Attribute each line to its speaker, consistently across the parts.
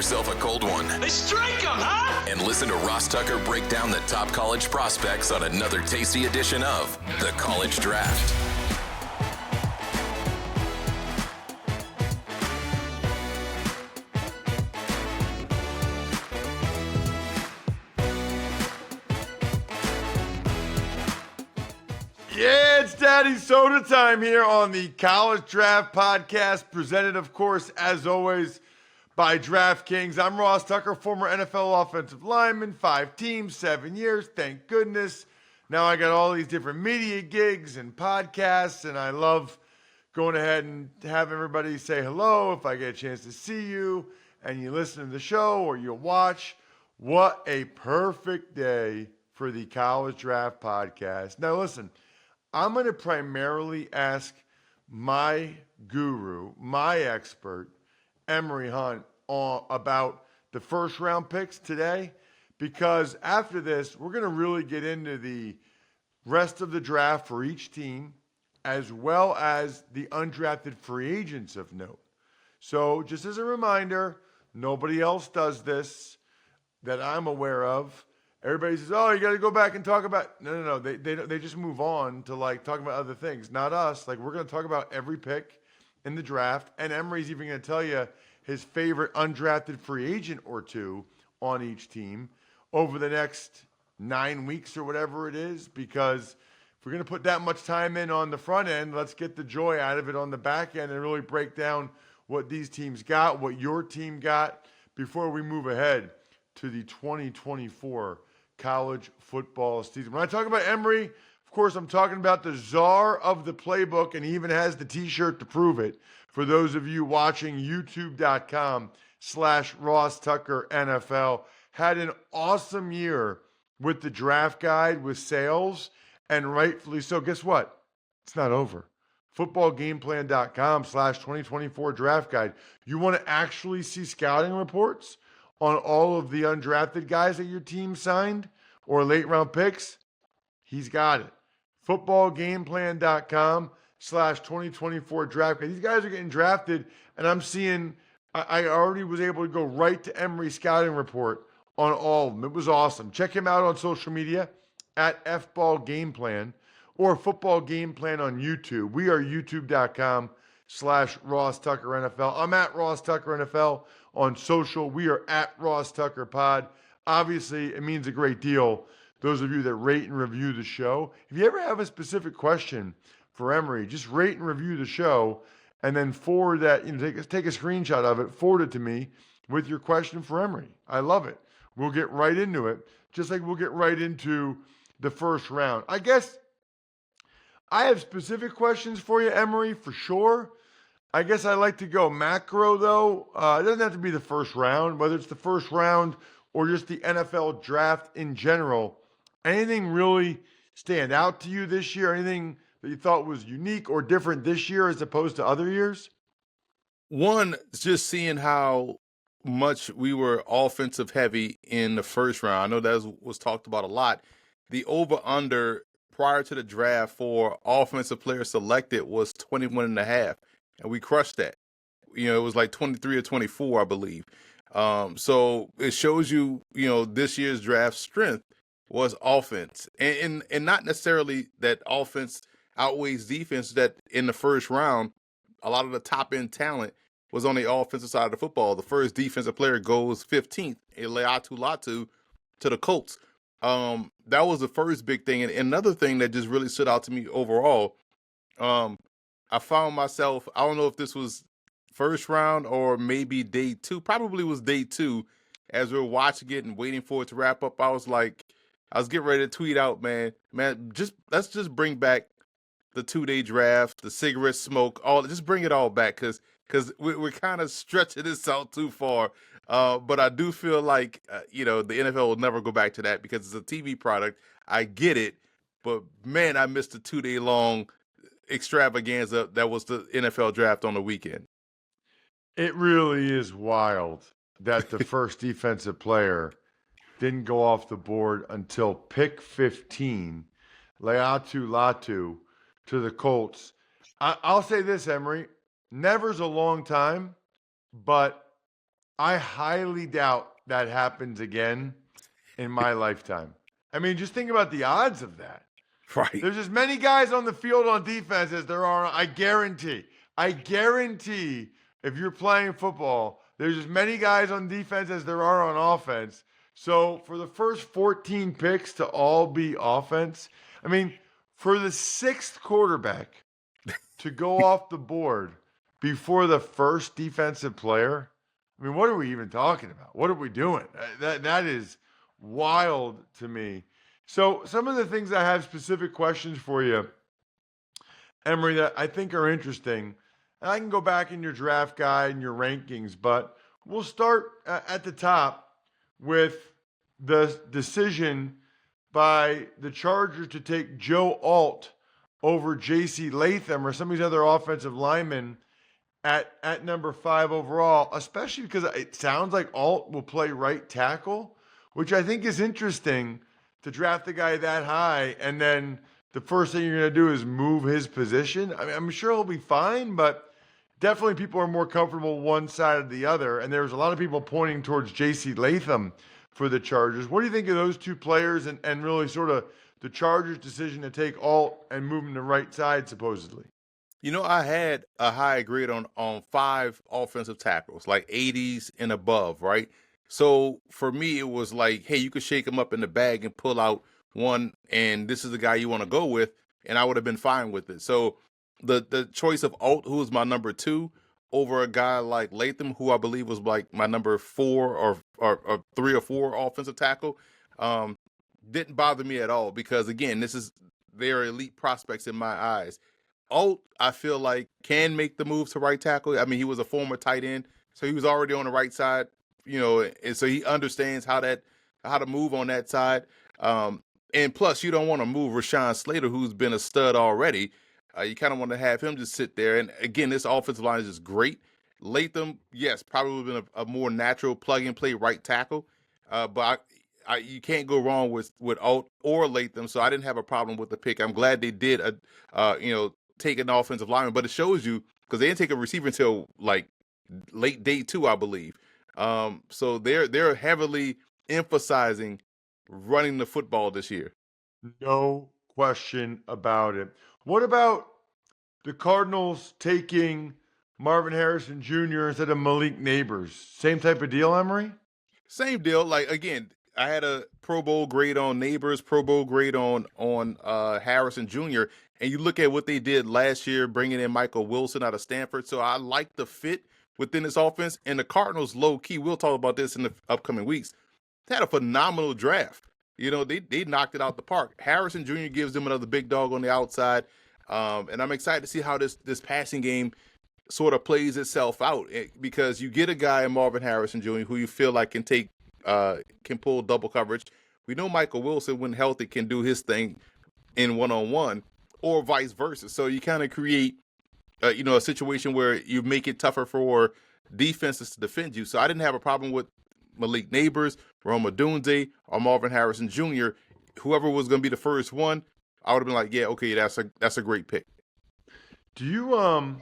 Speaker 1: yourself a cold one.
Speaker 2: They strike 'em, huh?
Speaker 1: And listen to Ross Tucker break down the top college prospects on another tasty edition of The College Draft.
Speaker 3: Yeah, it's Daddy Soda time here on the College Draft Podcast, presented, of course, as always, by DraftKings. I'm Ross Tucker, former NFL offensive lineman, 5 teams, 7 years, thank goodness. Now I got all these different media gigs and podcasts, and I love going ahead and have everybody say hello if I get a chance to see you, and you listen to the show or you watch. What a perfect day for the College Draft Podcast. Now listen, I'm going to primarily ask my guru, my expert, Emory Hunt, about the first round picks today, because after this, we're going to really get into the rest of the draft for each team, as well as the undrafted free agents of note. So just as a reminder, nobody else does this that I'm aware of. Everybody says, oh, you got to go back and talk about... No. They just move on to, like, talking about other things. Not us. Like, we're going to talk about every pick in the draft. And Emory's even going to tell you his favorite undrafted free agent or two on each team over the next 9 weeks or whatever it is. Because if we're going to put that much time in on the front end, let's get the joy out of it on the back end and really break down what these teams got, what your team got, before we move ahead to the 2024 college football season. When I talk about Emory, of course, I'm talking about the czar of the playbook, and he even has the t-shirt to prove it. For those of you watching, youtube.com/Ross Tucker NFL, had an awesome year with the draft guide with sales, and rightfully so. Guess what? It's not over. Footballgameplan.com/2024 draft guide. You want to actually see scouting reports on all of the undrafted guys that your team signed or late round picks? He's got it. Footballgameplan.com/2024 draft guide. These guys are getting drafted, and I'm seeing, I already was able to go right to Emory's scouting report on all of them. It was awesome. Check him out on social media at FBallGamePlan or Football Game Plan on YouTube. We are youtube.com/Ross Tucker NFL. I'm at Ross Tucker NFL on social. We are at Ross Tucker Pod. Obviously, it means a great deal, those of you that rate and review the show. If you ever have a specific question for Emory, just rate and review the show and then forward that, take a screenshot of it, forward it to me with your question for Emory. I love it. We'll get right into it, just like we'll get right into the first round. I guess I have specific questions for you, Emory, for sure. I guess I like to go macro, though. It doesn't have to be the first round, whether it's the first round or just the NFL draft in general. Anything really stand out to you this year? Anything that you thought was unique or different this year as opposed to other years?
Speaker 4: One, just seeing how much we were offensive heavy in the first round. I know that was talked about a lot. The over-under prior to the draft for offensive players selected was 21.5. And we crushed that. It was like 23 or 24, I believe. So it shows you, this year's draft strength was offense. And not necessarily that offense outweighs defense, that in the first round, a lot of the top-end talent was on the offensive side of the football. The first defensive player goes 15th, Legette Latham, to the Colts. That was the first big thing. And another thing that just really stood out to me overall, I found myself, I don't know if this was first round or maybe day 2, probably was day 2, as we were watching it and waiting for it to wrap up. I was getting ready to tweet out, man, let's just bring back the 2-day draft, the cigarette smoke, just bring it all back, because we're kind of stretching this out too far. But I do feel like, the NFL will never go back to that because it's a TV product. I get it, but man, I missed the 2-day long extravaganza that was the NFL draft on the weekend.
Speaker 3: It really is wild that the first defensive player didn't go off the board until pick 15, Legette Latham to the Colts. I'll say this, Emory, never's a long time, but I highly doubt that happens again in my lifetime. I mean, just think about the odds of that.
Speaker 4: Right.
Speaker 3: There's as many guys on the field on defense as there are. I guarantee if you're playing football, there's as many guys on defense as there are on offense. So for the first 14 picks to all be offense, I mean, for the sixth quarterback to go off the board before the first defensive player, I mean, what are we even talking about? What are we doing? That is wild to me. So some of the things I have specific questions for you, Emory, that I think are interesting. And I can go back in your draft guide and your rankings, but we'll start at the top with the decision by the Chargers to take Joe Alt over JC Latham or some of these other offensive linemen at number 5 overall, especially because it sounds like Alt will play right tackle, which I think is interesting to draft a guy that high and then the first thing you're going to do is move his position. I mean, I'm sure he'll be fine, but definitely people are more comfortable one side or the other. And there's a lot of people pointing towards JC Latham for the Chargers. What do you think of those two players and really sort of the Chargers' decision to take Alt and move him to right side, supposedly?
Speaker 4: You know, I had a high grade on 5 offensive tackles, like 80s and above, right? So for me, it was like, hey, you could shake him up in the bag and pull out one, and this is the guy you want to go with, and I would have been fine with it. So the choice of Alt, who was my number 2, over a guy like Latham, who I believe was like my number 4 or 3 or 4 offensive tackle, didn't bother me at all because, again, this is their elite prospects in my eyes. Alt, I feel like, can make the move to right tackle. I mean, he was a former tight end, so he was already on the right side, and so he understands how to move on that side. And plus, you don't want to move Rashawn Slater, who's been a stud already. You kind of want to have him just sit there. And again, this offensive line is just great. Latham, yes, probably would have been a more natural plug-and-play right tackle. But you can't go wrong with Alt or Latham, so I didn't have a problem with the pick. I'm glad they did, take an offensive lineman, but it shows you because they didn't take a receiver until like late day 2, I believe. So they're heavily emphasizing running the football this year.
Speaker 3: No question about it. What about the Cardinals taking Marvin Harrison Jr. instead of Malik Nabers? Same type of deal, Emory?
Speaker 4: Same deal. Like, again, I had a Pro Bowl grade on Nabers, Pro Bowl grade on Harrison Jr., and you look at what they did last year, bringing in Michael Wilson out of Stanford. So I like the fit within this offense. And the Cardinals, low key, we'll talk about this in the upcoming weeks, they had a phenomenal draft. They knocked it out the park. Harrison Jr. gives them another big dog on the outside. And I'm excited to see how this passing game sort of plays itself out, because you get a guy in Marvin Harrison Jr. who you feel like can pull double coverage. We know Michael Wilson, when healthy, can do his thing in one-on-one, or vice versa. So you kind of create, a situation where you make it tougher for defenses to defend you. So I didn't have a problem with Malik Nabers, Rome Odunze, or Marvin Harrison Jr. Whoever was going to be the first one, I would have been like, yeah, okay, that's a great pick.
Speaker 3: Do you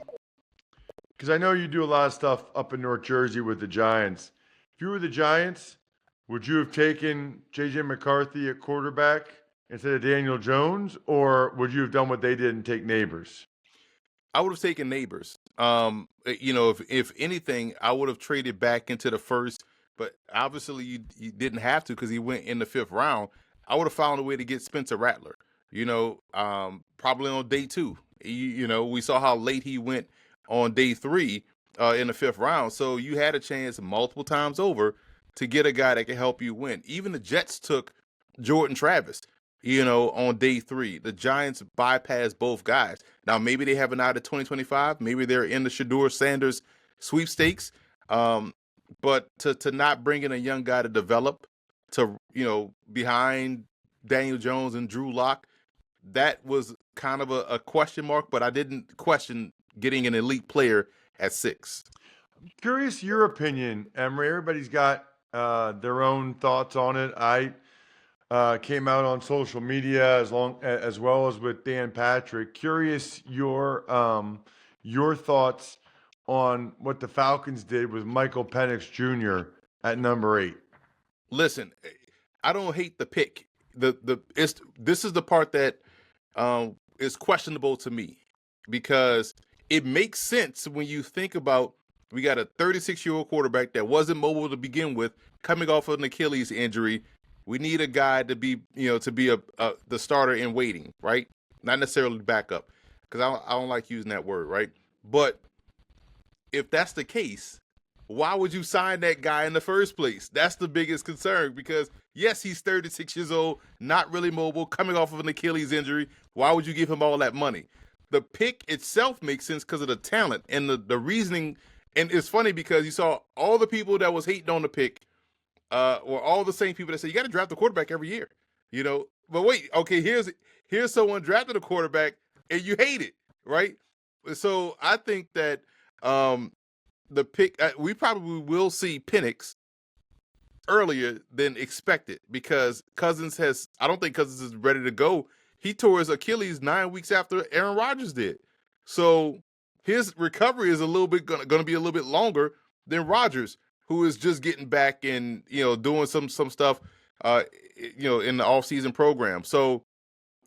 Speaker 3: because I know you do a lot of stuff up in North Jersey with the Giants. If you were the Giants, would you have taken J.J. McCarthy at quarterback instead of Daniel Jones, or would you have done what they did and take Nabers?
Speaker 4: I would have taken Nabers. If anything, I would have traded back into the first, but obviously you didn't have to because he went in the 5th round. I would have found a way to get Spencer Rattler, probably on day 2. We saw how late he went on day 3 in the 5th round. So you had a chance multiple times over to get a guy that can help you win. Even the Jets took Jordan Travis, on day 3. The Giants bypassed both guys. Now, maybe they have an eye to 2025. Maybe they're in the Shedeur Sanders sweepstakes. But to not bring in a young guy to develop, behind Daniel Jones and Drew Lock, that was kind of a question mark, but I didn't question getting an elite player at 6.
Speaker 3: I'm curious your opinion, Emory. Everybody's got their own thoughts on it. I came out on social media as well as with Dan Patrick. Curious your thoughts on what the Falcons did with Michael Penix Jr. at number 8?
Speaker 4: Listen, I don't hate the pick. This is the part that is questionable to me, because it makes sense when you think about, we got a 36-year-old quarterback that wasn't mobile to begin with, coming off of an Achilles injury. We need a guy to be the starter in waiting, right? Not necessarily backup, because I don't like using that word, right? But if that's the case, why would you sign that guy in the first place? That's the biggest concern, because yes, he's 36 years old, not really mobile, coming off of an Achilles injury. Why would you give him all that money? The pick itself makes sense because of the talent and the reasoning. And it's funny because you saw all the people that was hating on the pick were all the same people that said, you got to draft a quarterback every year, But wait, okay, here's someone drafted a quarterback and you hate it, right? So I think that the pick, we probably will see Penix earlier than expected, because I don't think Cousins is ready to go. He tore his Achilles 9 weeks after Aaron Rodgers did. So his recovery is a little bit going to be a little bit longer than Rodgers, who is just getting back and, doing some stuff, in the offseason program. So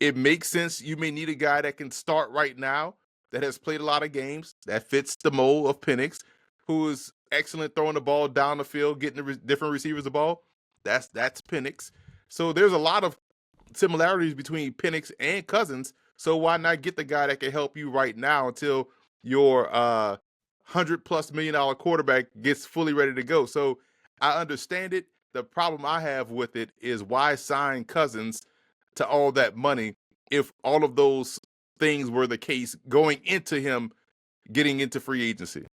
Speaker 4: it makes sense. You may need a guy that can start right now, that has played a lot of games, that fits the mold of Penix, who is excellent throwing the ball down the field, getting the different receivers the ball. That's Penix. So there's a lot of similarities between Penix and Cousins. So why not get the guy that can help you right now until your $100+ million quarterback gets fully ready to go? So I understand it. The problem I have with it is, why sign Cousins to all that money if all of those things were the case going into him getting into free agency?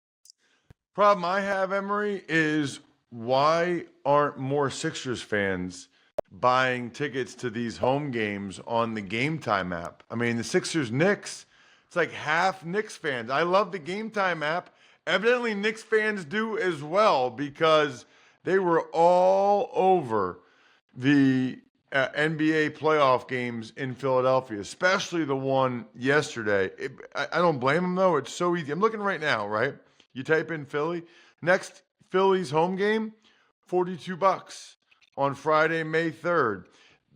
Speaker 3: Problem I have, Emory, is why aren't more Sixers fans buying tickets to these home games on the Game Time app? I mean, the Sixers-Knicks, it's like half Knicks fans. I love the Game Time app. Evidently, Knicks fans do as well, because they were all over the NBA playoff games in Philadelphia, especially the one yesterday. I don't blame them, though. It's so easy. I'm looking right now, right? You type in Philly. Next Phillies home game, $42 on Friday, May 3rd.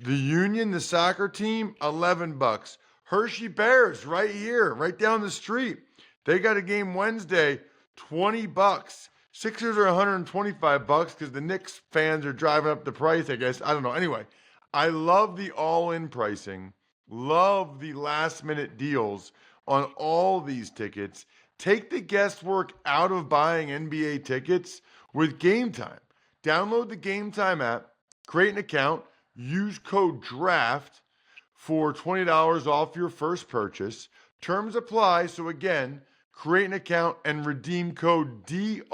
Speaker 3: The Union, the soccer team, $11. Hershey Bears, right here, right down the street. They got a game Wednesday, $20. Sixers are $125 because the Knicks fans are driving up the price, I guess. I don't know. Anyway, I love the all-in pricing. Love the last-minute deals on all these tickets. Take the guesswork out of buying NBA tickets with Game Time. Download the Game Time app, create an account, use code DRAFT for $20 off your first purchase. Terms apply. So again, create an account and redeem code DRAFT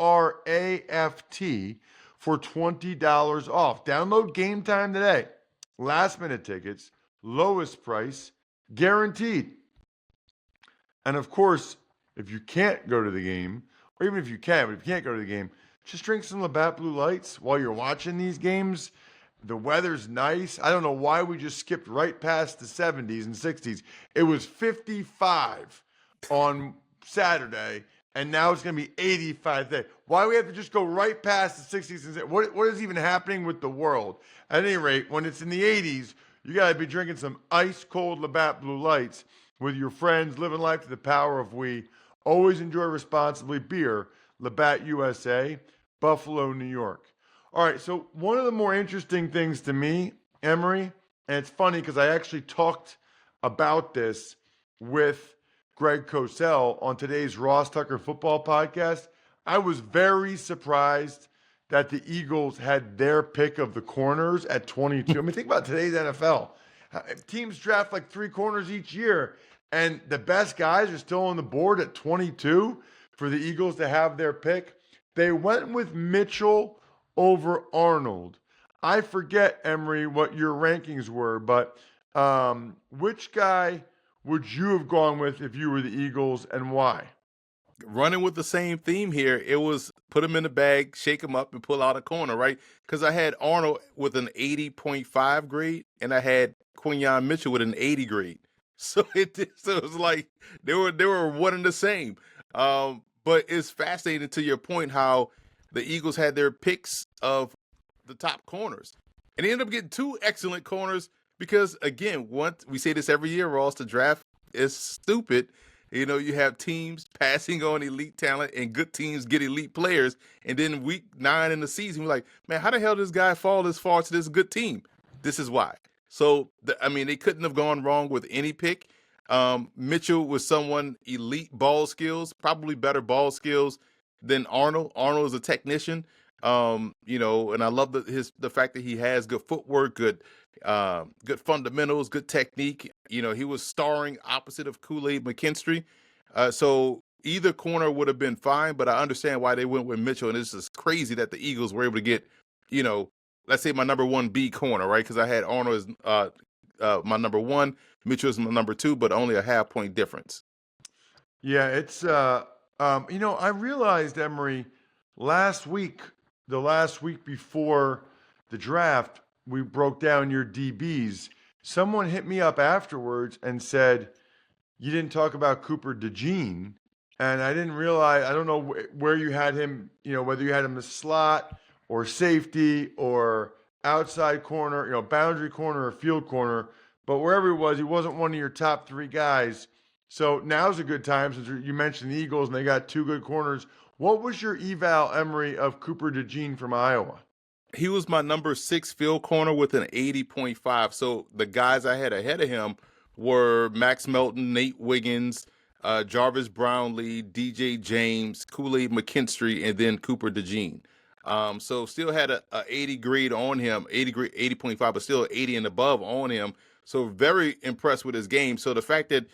Speaker 3: for $20 off. Download Game Time today. Last minute tickets, lowest price, guaranteed. And of course, if you can't go to the game, or even if you can, but if you can't go to the game, just drink some Labatt Blue Lights while you're watching these games. The weather's nice. I don't know why we just skipped right past the 70s and 60s. It was 55 on Saturday, and now it's going to be 85 today. Why we have to just go right past the 60s and 70s? What is even happening with the world? At any rate, when it's in the 80s, you got to be drinking some ice-cold Labatt Blue Lights with your friends, living life to the power of we. Always enjoy responsibly. Beer, Labatt USA, Buffalo, New York. All right, so one of the more interesting things to me, Emory, and it's funny because I actually talked about this with Greg Cosell on today's Ross Tucker Football Podcast. I was very surprised that the Eagles had their pick of the corners at 22. I mean, think about today's NFL. Teams draft like 3 corners each year, and the best guys are still on the board at 22 for the Eagles to have their pick. They went with Mitchell over Arnold. I forget, Emory, what your rankings were, but which guy would you have gone with if you were the Eagles, and why?
Speaker 4: Running with the same theme here, it was put him in the bag, shake him up, and pull out a corner, right? Because I had Arnold with an 80.5 grade, and I had Quinyon Mitchell with an 80 grade. So it was like they were one and the same. But it's fascinating to your point how the Eagles had their picks of the top corners. And they ended up getting two excellent corners because, again, once we say this every year, Ross, the draft is stupid. You know, you have teams passing on elite talent and good teams get elite players. And then week 9 in the season, we're like, man, how the hell did this guy fall this far to this good team? This is why. So, they couldn't have gone wrong with any pick. Mitchell was someone elite ball skills, probably better ball skills than Arnold. Arnold is a technician, and I love the fact that he has good footwork, good fundamentals, good technique. He was starring opposite of Kool-Aid McKinstry. So either corner would have been fine, but I understand why they went with Mitchell. And it's just crazy that the Eagles were able to get, let's say my number 1B corner, right? Because I had Arnold as my number 1. Mitchell is my number 2, but only a half-point difference.
Speaker 3: Yeah, it's I realized, Emory, the last week before the draft, we broke down your DBs. Someone hit me up afterwards and said you didn't talk about Cooper DeJean, and I didn't realize. I don't know where you had him. Whether you had him as slot or safety or outside corner, boundary corner or field corner. But wherever he wasn't one of your top 3 guys. So now's a good time since you mentioned the Eagles and they got 2 good corners. What was your eval, Emory, of Cooper DeJean from Iowa?
Speaker 4: He was my number 6 field corner with an 80.5. So the guys I had ahead of him were Max Melton, Nate Wiggins, Jarvis Brownlee, DJ James, Kool-Aid McKinstry, and then Cooper DeJean. So still had a 80 grade on him, 80.5, but still 80 and above on him. So very impressed with his game. So the fact that,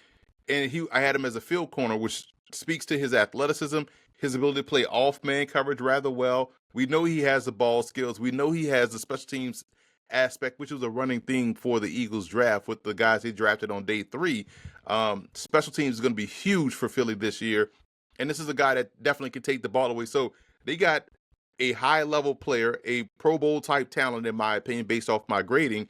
Speaker 4: I had him as a field corner, which speaks to his athleticism, his ability to play off-man coverage rather well. We know he has the ball skills. We know he has the special teams aspect, which was a running thing for the Eagles draft with the guys they drafted on day 3. Special teams is going to be huge for Philly this year. And this is a guy that definitely can take the ball away. So they got a high-level player, a Pro Bowl-type talent, in my opinion, based off my grading,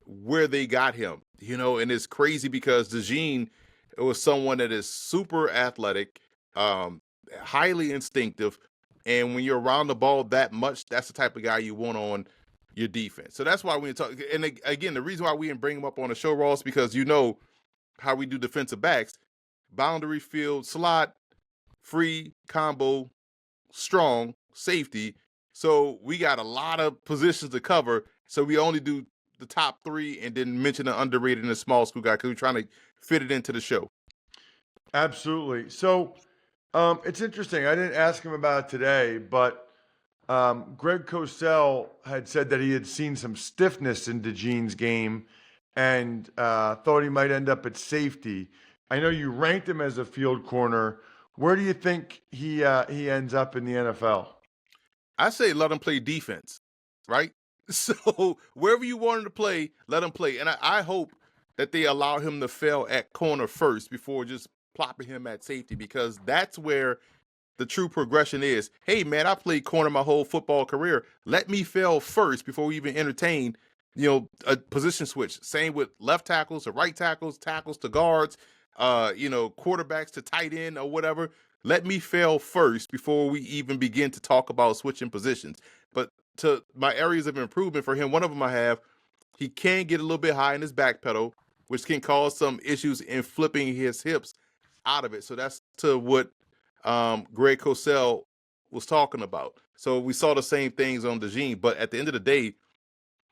Speaker 4: where they got him, and it's crazy because DeJean was someone that is super athletic, highly instinctive, and when you're around the ball that much, that's the type of guy you want on your defense. So that's why we talk. And again, the reason why we didn't bring him up on the show, Ross, because how we do defensive backs: boundary, field, slot, free, combo, strong, safety. So we got a lot of positions to cover. So we only do the top 3 and then mention the underrated and the small school guy because we're trying to fit it into the show.
Speaker 3: Absolutely. So it's interesting. I didn't ask him about it today, but Greg Cosell had said that he had seen some stiffness in DeJean's game and thought he might end up at safety. I know you ranked him as a field corner. Where do you think he ends up in the NFL?
Speaker 4: I say let him play defense, right? So wherever you want him to play, let him play. And I hope that they allow him to fail at corner first before just plopping him at safety, because that's where the true progression is. Hey, man, I played corner my whole football career. Let me fail first before we even entertain, a position switch. Same with left tackles to right tackles, tackles to guards, quarterbacks to tight end or whatever. Let me fail first before we even begin to talk about switching positions. But to my areas of improvement for him, one of them he can get a little bit high in his back pedal, which can cause some issues in flipping his hips out of it. So that's to what Greg Cosell was talking about. So we saw the same things on DeJean, but at the end of the day,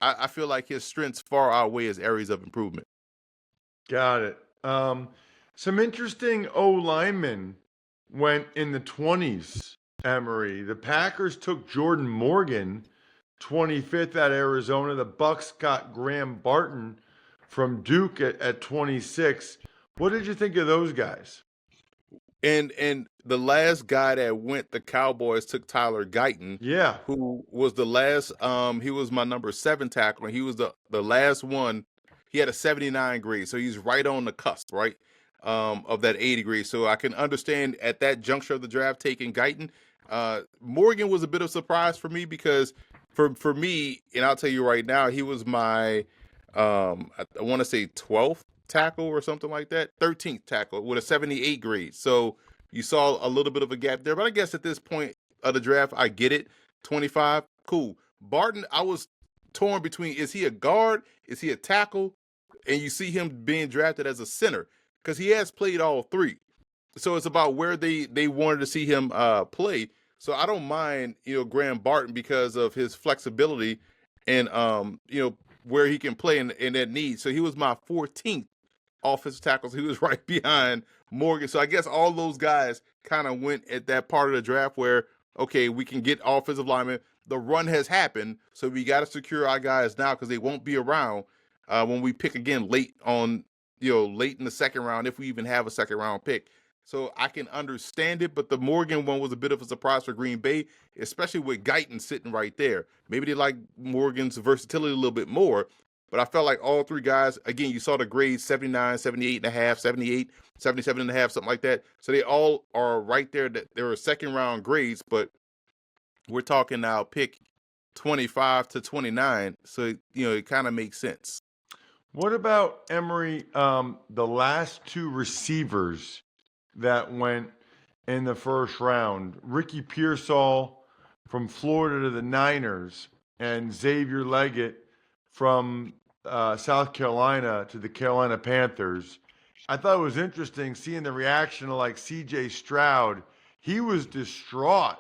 Speaker 4: I feel like his strengths far outweigh his areas of improvement.
Speaker 3: Got it. Some interesting O-linemen went in the 20s, Emory. The Packers took Jordan Morgan, 25th at Arizona. The Bucks got Graham Barton from Duke at 26. What did you think of those guys?
Speaker 4: And the last guy that went, the Cowboys took Tyler Guyton, who was the last. He was my number 7 tackle, and he was the last one. He had a 79 grade, so he's right on the cusp, right, of that 80 grade. So I can understand at that juncture of the draft taking Guyton. Morgan was a bit of a surprise for me because for me, and I'll tell you right now, he was my I want to say 12th tackle or something like that, 13th tackle with a 78 grade. So You saw a little bit of a gap there, but I guess at this point of the draft, I get it. 25, cool. Barton, I was torn between, is he a guard? Is he a tackle? And you see him being drafted as a center because he has played all three. So it's about where they wanted to see him play. So I don't mind, Graham Barton because of his flexibility and, where he can play in that need. So he was my 14th offensive tackle. So he was right behind Morgan. So I guess all those guys kind of went at that part of the draft where, okay, we can get offensive linemen. The run has happened, so we got to secure our guys now because they won't be around when we pick again late in the second round, if we even have a second round pick. So I can understand it, but the Morgan one was a bit of a surprise for Green Bay, especially with Guyton sitting right there. Maybe they like Morgan's versatility a little bit more, but I felt like all three guys, again, you saw the grades 79, 78 and a half, 78, 77 and a half, something like that. So they all are right there. They were second round grades, but we're talking now pick 25 to 29. So, it kind of makes sense.
Speaker 3: What about Emory, the last two receivers that went in the first round? Ricky Pearsall from Florida to the Niners and Xavier Legette from South Carolina to the Carolina Panthers. I thought it was interesting seeing the reaction of like C.J. Stroud. He was distraught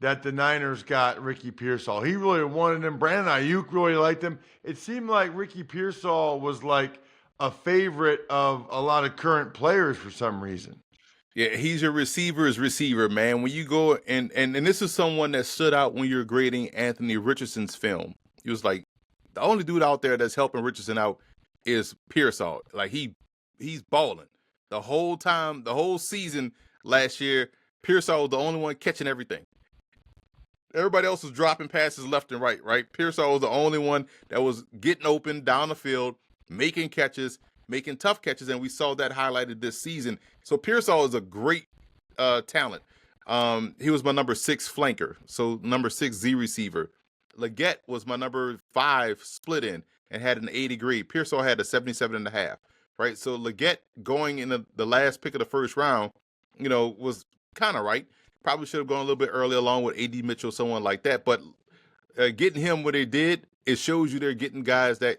Speaker 3: that the Niners got Ricky Pearsall. He really wanted him. Brandon Ayuk really liked him. It seemed like Ricky Pearsall was like a favorite of a lot of current players for some reason.
Speaker 4: Yeah, he's your receiver's receiver, man. When you go and this is someone that stood out when you're grading Anthony Richardson's film. He was like, the only dude out there that's helping Richardson out is Pearsall. Like he's balling. The whole time, the whole season last year, Pearsall was the only one catching everything. Everybody else was dropping passes left and right? Pearsall was the only one that was getting open down the field, making catches, making tough catches, and we saw that highlighted this season. So Pearsall is a great talent. He was my number 6 flanker, so number 6 Z receiver. Legette was my number 5 split in and had an 80 grade. Pearsall had a 77.5, right? So Legette going in the last pick of the first round, was kind of right. Probably should have gone a little bit early along with A.D. Mitchell, someone like that. But getting him what they did, it shows you they're getting guys that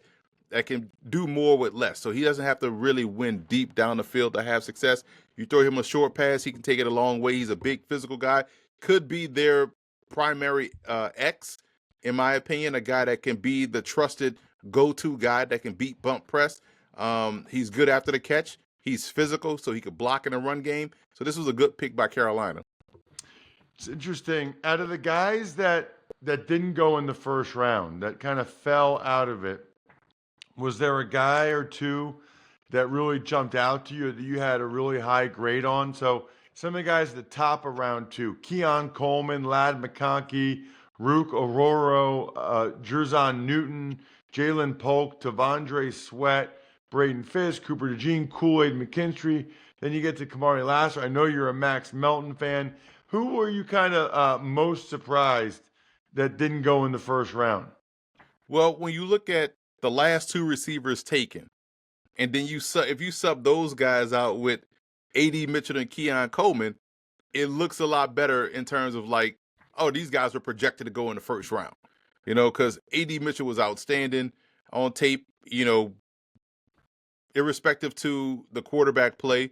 Speaker 4: can do more with less. So he doesn't have to really win deep down the field to have success. You throw him a short pass, he can take it a long way. He's a big physical guy. Could be their primary X, in my opinion, a guy that can be the trusted go-to guy that can beat bump press. He's good after the catch. He's physical, so he could block in the run game. So this was a good pick by Carolina.
Speaker 3: It's interesting. Out of the guys that didn't go in the first round, that kind of fell out of it, was there a guy or two that really jumped out to you that you had a really high grade on? So some of the guys at the top of round 2, Keon Coleman, Ladd McConkey, Rook Ororo, Jerzon Newton, Jalen Polk, Tavondre Sweat, Braden Fisk, Cooper DeJean, Kool-Aid McKinstry. Then you get to Kamari Lassiter. I know you're a Max Melton fan. Who were you kind of most surprised that didn't go in the first round?
Speaker 4: Well, when you look at the last 2 receivers taken, and then if you sub those guys out with A.D. Mitchell and Keon Coleman, it looks a lot better in terms of like, oh, these guys were projected to go in the first round, because A.D. Mitchell was outstanding on tape, irrespective to the quarterback play.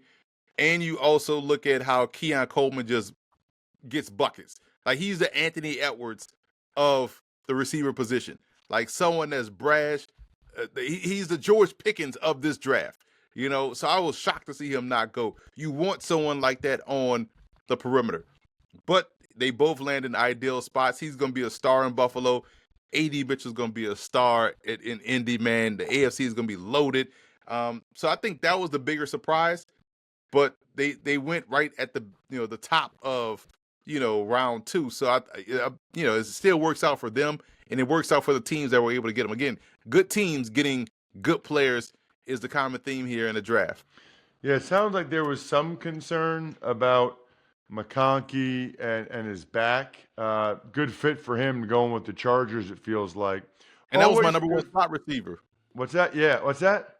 Speaker 4: And you also look at how Keon Coleman just gets buckets. Like he's the Anthony Edwards of the receiver position. Like someone that's brash. He's the George Pickens of this draft. So I was shocked to see him not go. You want someone like that on the perimeter. But they both land in ideal spots. He's going to be a star in Buffalo. A.D. Mitchell's going to be a star in Indy, man. The AFC is going to be loaded. So I think that was the bigger surprise. But they went right at the top of round 2. So it still works out for them, and it works out for the teams that were able to get them. Again, good teams getting good players is the common theme here in the draft.
Speaker 3: Yeah, it sounds like there was some concern about McConkey and his back. Good fit for him going with the Chargers, it feels like.
Speaker 4: And that was my number 1 slot receiver.
Speaker 3: What's that? Yeah, what's that?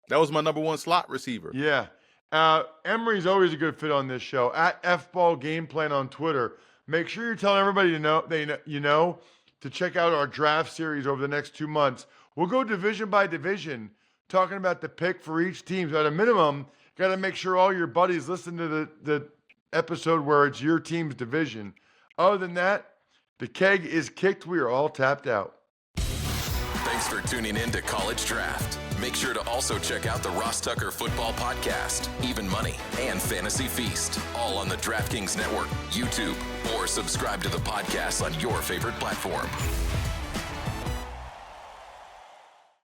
Speaker 4: That was my number 1 slot receiver.
Speaker 3: Yeah. Emory's always a good fit on this show. At FBall Game Plan on Twitter. Make sure you're telling everybody to check out our draft series over the next 2 months. We'll go division by division, talking about the pick for each team. So at a minimum, got to make sure all your buddies listen to the episode where it's your team's division. Other than that, the keg is kicked. We are all tapped out.
Speaker 1: Thanks for tuning in to College Draft. Make sure to also check out the Ross Tucker Football Podcast, Even Money, and Fantasy Feast, all on the DraftKings Network, YouTube, or subscribe to the podcast on your favorite platform.